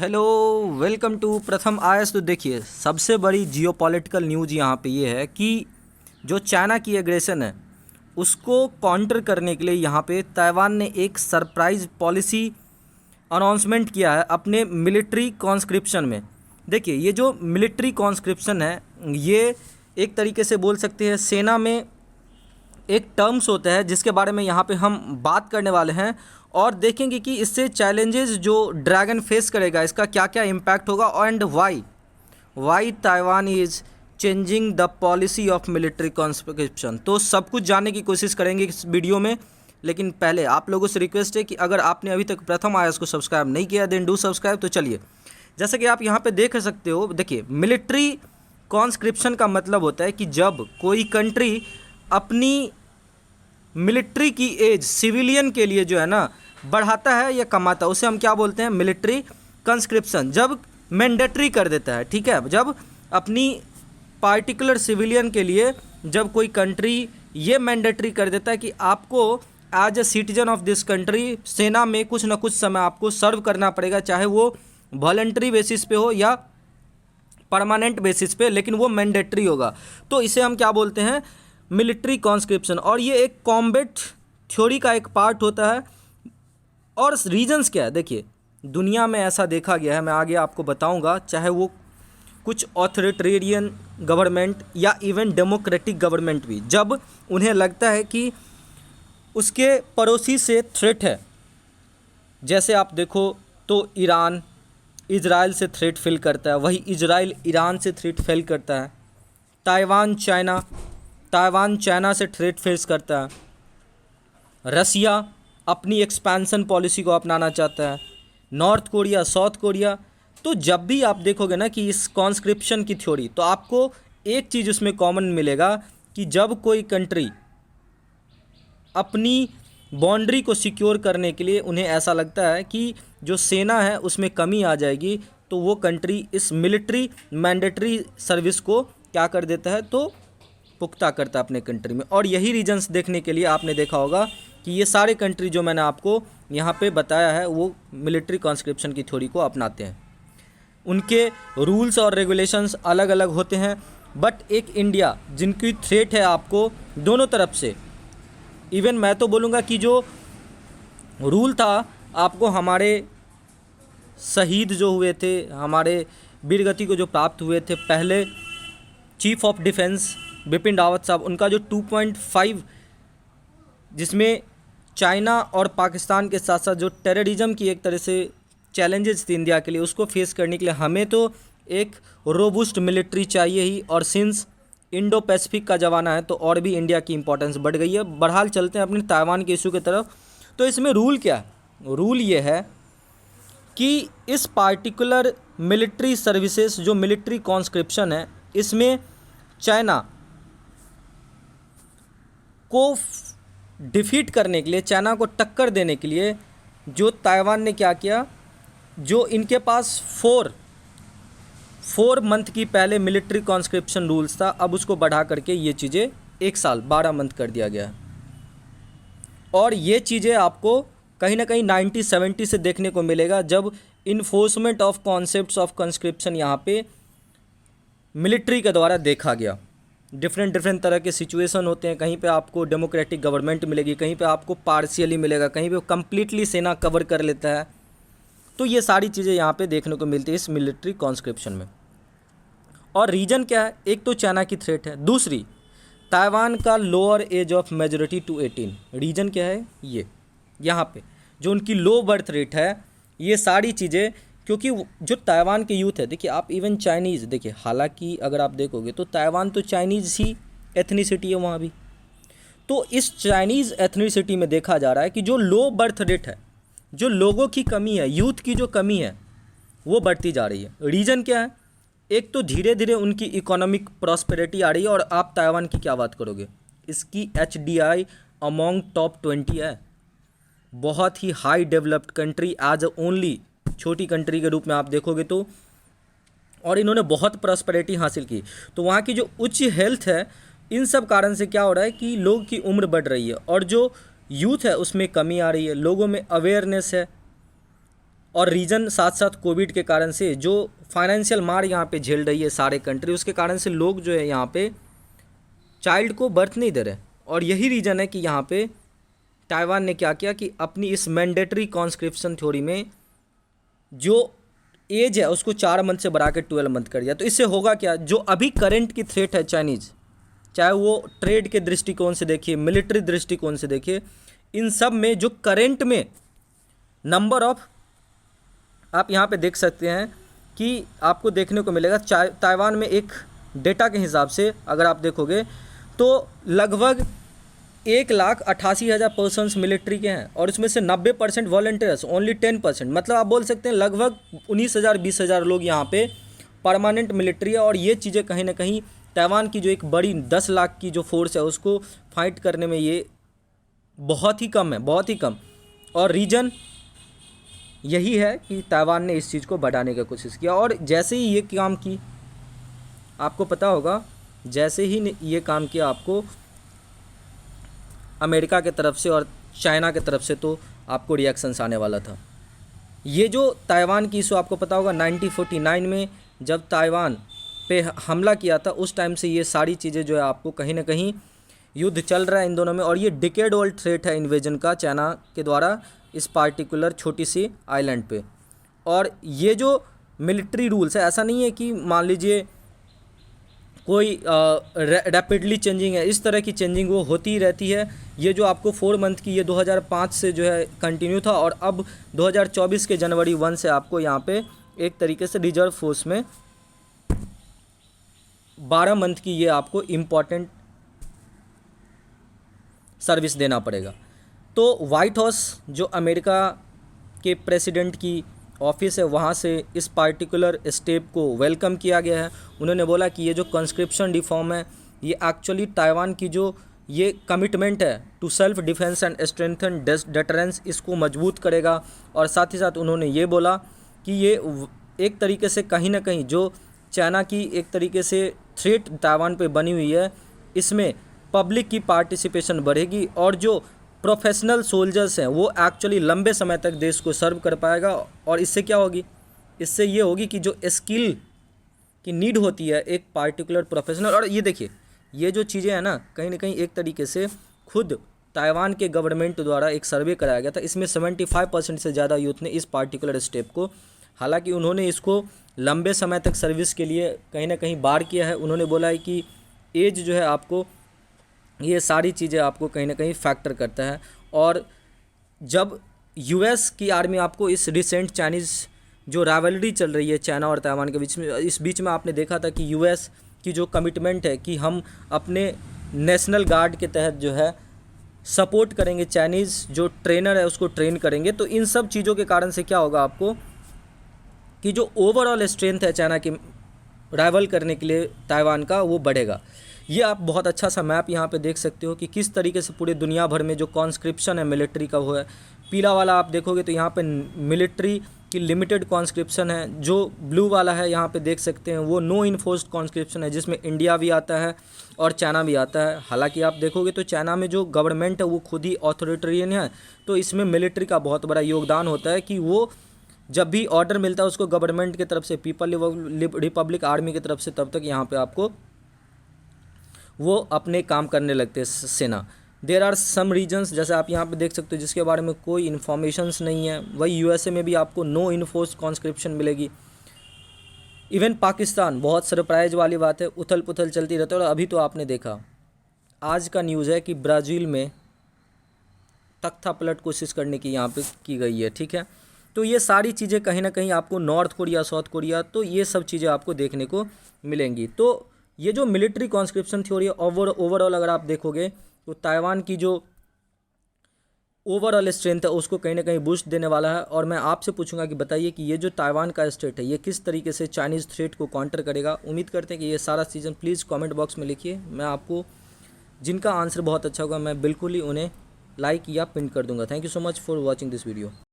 Hello, welcome to प्रथम आयस। तो देखिए, सबसे बड़ी जियोपॉलिटिकल न्यूज़ यहाँ पे ये है कि जो चाइना की एग्रेशन है उसको काउंटर करने के लिए यहाँ पे ताइवान ने एक सरप्राइज पॉलिसी अनाउंसमेंट किया है अपने मिलिट्री कॉन्स्क्रिप्शन में। देखिए, ये जो मिलिट्री कॉन्स्क्रिप्शन है ये एक तरीके से बोल सकते हैं सेना में एक टर्म्स होता है जिसके बारे में यहाँ पे हम बात करने वाले हैं और देखेंगे कि इससे चैलेंजेस जो ड्रैगन फेस करेगा इसका क्या क्या इम्पैक्ट होगा and why Taiwan is changing the policy of military conscription. तो सब कुछ जानने की कोशिश करेंगे इस वीडियो में, लेकिन पहले आप लोगों से रिक्वेस्ट है कि अगर आपने अभी तक प्रथम आयस को सब्सक्राइब नहीं किया देन डू सब्सक्राइब। तो चलिए, जैसे कि आप यहाँ पे देख सकते हो, देखिए मिलिट्री कॉन्स्क्रिप्शन का मतलब होता है कि जब कोई कंट्री अपनी मिलिट्री की एज सिविलियन के लिए जो है ना बढ़ाता है या कमाता है, उसे हम क्या बोलते हैं, मिलिट्री कंस्क्रिप्शन। जब मैंडेटरी कर देता है, ठीक है, जब अपनी पार्टिकुलर सिविलियन के लिए जब कोई कंट्री ये मैंडेटरी कर देता है कि आपको as a citizen of this country सेना में कुछ ना कुछ समय आपको सर्व करना पड़ेगा, चाहे वो वॉलंटरी बेसिस पे हो या परमानेंट बेसिस पे, लेकिन वो मैंडेटरी होगा। तो इसे हम क्या बोलते हैं, मिलिट्री कॉन्स्क्रिप्शन। और ये एक कॉम्बैट थ्योरी का एक पार्ट होता है। और रीजंस क्या है, देखिए दुनिया में ऐसा देखा गया है, मैं आगे आपको बताऊंगा, चाहे वो कुछ ऑथोरिटेरियन गवर्नमेंट या इवन डेमोक्रेटिक गवर्नमेंट भी, जब उन्हें लगता है कि उसके पड़ोसी से थ्रेट है, जैसे आप देखो तो ईरान इजराइल से थ्रेट फील करता है, वही इजराइल ईरान से थ्रेट फील करता है, ताइवान चाइना से थ्रेट फेस करता है, रसिया अपनी एक्सपेंशन पॉलिसी को अपनाना चाहता है, नॉर्थ कोरिया, साउथ कोरिया। तो जब भी आप देखोगे ना कि इस कॉन्स्क्रिप्शन की थ्योरी, तो आपको एक चीज़ उसमें कॉमन मिलेगा कि जब कोई कंट्री अपनी बाउंड्री को सिक्योर करने के लिए उन्हें ऐसा लगता है कि जो सेना है उसमें कमी आ जाएगी, तो वो कंट्री इस मिलिट्री मैंडेटरी सर्विस को क्या कर देता है, तो पुख्ता करता है अपने कंट्री में। और यही रीजंस देखने के लिए आपने देखा होगा कि ये सारे कंट्री जो मैंने आपको यहाँ पे बताया है वो मिलिट्री कॉन्स्क्रिप्शन की थ्योरी को अपनाते हैं। उनके रूल्स और रेगुलेशंस अलग अलग होते हैं, बट एक इंडिया जिनकी थ्रेट है आपको दोनों तरफ से, इवन मैं तो बोलूँगा कि जो रूल था आपको हमारे शहीद जो हुए थे, हमारे वीरगति को जो प्राप्त हुए थे, पहले chief of defence Bipin Rawat साहब, उनका जो 2.5 जिसमें चाइना और पाकिस्तान के साथ साथ जो टेररिज्म की एक तरह से चैलेंजेस थी इंडिया के लिए, उसको फेस करने के लिए हमें तो एक रोबुस्ट मिलिट्री चाहिए ही। और सिंस इंडो पैसिफिक का ज़माना है तो और भी इंडिया की इंपॉर्टेंस बढ़ गई है। बहरहाल चलते हैं अपने ताइवान के इशू की तरफ। तो इसमें रूल क्या है, रूल ये है कि इस पार्टिकुलर मिलिट्री सर्विसेज जो मिलिट्री कॉन्स्क्रिप्शन है, इसमें चाइना को डिफीट करने के लिए, चाइना को टक्कर देने के लिए जो ताइवान ने क्या किया, जो इनके पास 4 मंथ की पहले मिलिट्री कॉन्स्क्रिप्शन रूल्स था, अब उसको बढ़ा करके ये चीज़ें 1 साल 12 मंथ कर दिया गया है। और ये चीज़ें आपको कहीं ना कहीं 1970 से देखने को मिलेगा, जब enforcement of concepts of conscription यहाँ पे मिलिट्री के द्वारा देखा गया। डिफरेंट तरह के सिचुएशन होते हैं, कहीं पे आपको डेमोक्रेटिक गवर्नमेंट मिलेगी, कहीं पे आपको पार्शियली मिलेगा, कहीं पे कम्प्लीटली सेना कवर कर लेता है। तो ये सारी चीज़ें यहाँ पे देखने को मिलती है इस मिलिट्री कॉन्स्क्रिप्शन में। और रीजन क्या है, एक तो चाइना की थ्रेट है, दूसरी ताइवान का lower age of majority to 18। Reason क्या है, ये यहाँ पे जो उनकी लो बर्थ रेट है, ये सारी चीज़ें, क्योंकि जो ताइवान के यूथ है, देखिए आप इवन चाइनीज़ देखिए, हालांकि अगर आप देखोगे तो ताइवान तो चाइनीज़ ही एथनिसिटी है वहाँ भी। तो इस चाइनीज़ एथनिसिटी में देखा जा रहा है कि जो लो बर्थ रेट है, जो लोगों की कमी है, यूथ की जो कमी है, वो बढ़ती जा रही है। रीज़न क्या है, एक तो धीरे धीरे उनकी इकोनॉमिक प्रॉस्पेरिटी आ रही है। और आप ताइवान की क्या बात करोगे, इसकी HDI अमॉन्ग टॉप 20 है, बहुत ही high developed country as only छोटी कंट्री के रूप में आप देखोगे तो। और इन्होंने बहुत प्रॉस्पेरिटी हासिल की। तो वहाँ की जो उच्च हेल्थ है, इन सब कारण से क्या हो रहा है कि लोग की उम्र बढ़ रही है और जो यूथ है उसमें कमी आ रही है, लोगों में अवेयरनेस है। और रीजन साथ साथ कोविड के कारण से जो फाइनेंशियल मार यहाँ पे झेल रही है सारे कंट्री, उसके कारण से लोग जो है यहाँ पे चाइल्ड को बर्थ नहीं दे रहे। और यही रीज़न है कि यहाँ पे ताइवान ने क्या किया कि अपनी इस मैंडेटरी कॉन्स्क्रिप्शन थ्योरी में जो एज है उसको 4 मंथ से बढ़ा के 12 मंथ कर दिया। तो इससे होगा क्या, जो अभी करंट की थ्रेट है चाइनीज़, चाहे वो ट्रेड के दृष्टिकोण से देखिए, मिलिट्री दृष्टिकोण से देखिए, इन सब में जो करंट में नंबर ऑफ, आप यहाँ पे देख सकते हैं कि आपको देखने को मिलेगा ताइवान में एक डेटा के हिसाब से अगर आप देखोगे तो लगभग 1,88,000 पर्सनस मिलिट्री के हैं और उसमें से 90% वॉलंटियर्स, ओनली 10%, मतलब आप बोल सकते हैं लगभग 19,000-20,000 लोग यहाँ पे परमानेंट मिलिट्री है। और ये चीज़ें कहीं ना कहीं ताइवान की जो एक बड़ी 10 लाख की जो फोर्स है उसको फाइट करने में ये बहुत ही कम है, बहुत ही कम। और रीज़न यही है कि ताइवान ने इस चीज़ को बढ़ाने की कोशिश किया। और जैसे ही ये काम की, आपको पता होगा, जैसे ही ये काम किया आपको अमेरिका के तरफ से और चाइना के तरफ से तो आपको रिएक्शंस आने वाला था। ये जो ताइवान की इशू आपको पता होगा 1949 में जब ताइवान पे हमला किया था, उस टाइम से ये सारी चीज़ें जो है आपको कहीं ना कहीं युद्ध चल रहा है इन दोनों में। और ये डिकेड ओल्ड थ्रेट है इन्वेजन का चाइना के द्वारा इस पार्टिकुलर छोटी सी आइलैंड पे। और ये जो मिलिट्री रूल्स है, ऐसा नहीं है कि मान लीजिए कोई रैपिडली चेंजिंग है, इस तरह की चेंजिंग वो होती ही रहती है। ये जो आपको 4 मंथ की, ये 2005 से जो है कंटिन्यू था और अब 2024 के जनवरी 1 से आपको यहाँ पे एक तरीके से रिजर्व फोर्स में 12 मंथ की ये आपको इम्पॉर्टेंट सर्विस देना पड़ेगा। तो वाइट हाउस जो अमेरिका के प्रेसिडेंट की ऑफिस है, वहाँ से इस पार्टिकुलर स्टेप को वेलकम किया गया है। उन्होंने बोला कि ये जो कंस्क्रिप्शन रिफॉर्म है ये एक्चुअली ताइवान की जो ये कमिटमेंट है to self defence and strengthen deterrence, इसको मजबूत करेगा। और साथ ही साथ उन्होंने ये बोला कि ये एक तरीके से कहीं ना कहीं जो चाइना की एक तरीके से थ्रेट ताइवान पे बनी हुई है, इसमें पब्लिक की पार्टिसिपेशन बढ़ेगी और जो प्रोफेशनल सोल्जर्स हैं वो एक्चुअली लंबे समय तक देश को सर्व कर पाएगा। और इससे क्या होगी, इससे ये होगी कि जो स्किल की नीड होती है एक पार्टिकुलर प्रोफेशनल, और ये देखिए ये जो चीज़ें हैं ना कहीं एक तरीके से खुद ताइवान के गवर्नमेंट द्वारा एक सर्वे कराया गया था, इसमें 75% से ज़्यादा यूथ ने इस पार्टिकुलर स्टेप को, हालांकि उन्होंने इसको लंबे समय तक सर्विस के लिए कहीं ना कहीं बार किया है। उन्होंने बोला है कि एज जो है आपको, ये सारी चीज़ें आपको कहीं ना कहीं फैक्टर करता है। और जब यूएस की आर्मी आपको इस रिसेंट चाइनीज़ जो राइवलरी चल रही है चाइना और ताइवान के बीच में, इस बीच में आपने देखा था कि यूएस की जो कमिटमेंट है कि हम अपने नेशनल गार्ड के तहत जो है सपोर्ट करेंगे, चाइनीज़ जो ट्रेनर है उसको ट्रेन करेंगे। तो इन सब चीज़ों के कारण से क्या होगा आपको कि जो ओवरऑल स्ट्रेंथ है चाइना की राइवल करने के लिए ताइवान का, वो बढ़ेगा। ये आप बहुत अच्छा सा मैप यहाँ पे देख सकते हो कि किस तरीके से पूरे दुनिया भर में जो कॉन्स्क्रिप्शन है मिलिट्री का वो है। पीला वाला आप देखोगे तो यहाँ पे मिलिट्री की लिमिटेड कॉन्स्क्रिप्शन है, जो ब्लू वाला है यहाँ पे देख सकते हैं वो नो इन्फोर्स्ड कॉन्स्क्रिप्शन है, जिसमें इंडिया भी आता है और चाइना भी आता है। हालांकि आप देखोगे तो चाइना में जो गवर्नमेंट है वो खुद ही ऑथोरिटेरियन है, तो इसमें मिलिट्री का बहुत बड़ा योगदान होता है कि वो जब भी ऑर्डर मिलता है उसको गवर्नमेंट की तरफ से, पीपल रिपब्लिक आर्मी की तरफ से, तब तक यहाँ पे आपको वो अपने काम करने लगते हैं सेना। देर आर सम रीजन्स, जैसे आप यहाँ पे देख सकते हो जिसके बारे में कोई इन्फॉर्मेशंस नहीं है। वही यूएसए में भी आपको नो इन्फोर्स्ड कॉन्स्क्रिप्शन मिलेगी। इवन पाकिस्तान, बहुत सरप्राइज वाली बात है, उथल पुथल चलती रहती है। और अभी तो आपने देखा आज का न्यूज़ है कि ब्राज़ील में तख्ता पलट कोशिश करने की यहाँ पे की गई है, ठीक है। तो ये सारी चीज़ें कहीं ना कहीं आपको नॉर्थ कोरिया, साउथ कोरिया, तो ये सब चीज़ें आपको देखने को मिलेंगी। तो ये जो मिलिट्री कॉन्स्क्रिप्शन थ्योरी है ओवरऑल अगर आप देखोगे तो ताइवान की जो ओवरऑल स्ट्रेंथ है उसको कहीं ना कहीं बूस्ट देने वाला है। और मैं आपसे पूछूंगा कि बताइए कि ये जो ताइवान का स्टेट है ये किस तरीके से चाइनीज़ थ्रेट को काउंटर करेगा। उम्मीद करते हैं कि ये सारा सीजन, प्लीज़ कमेंट बॉक्स में लिखिए, मैं आपको जिनका आंसर बहुत अच्छा होगा मैं बिल्कुल ही उन्हें लाइक या पिन कर दूंगा। Thank you so much for watching this video.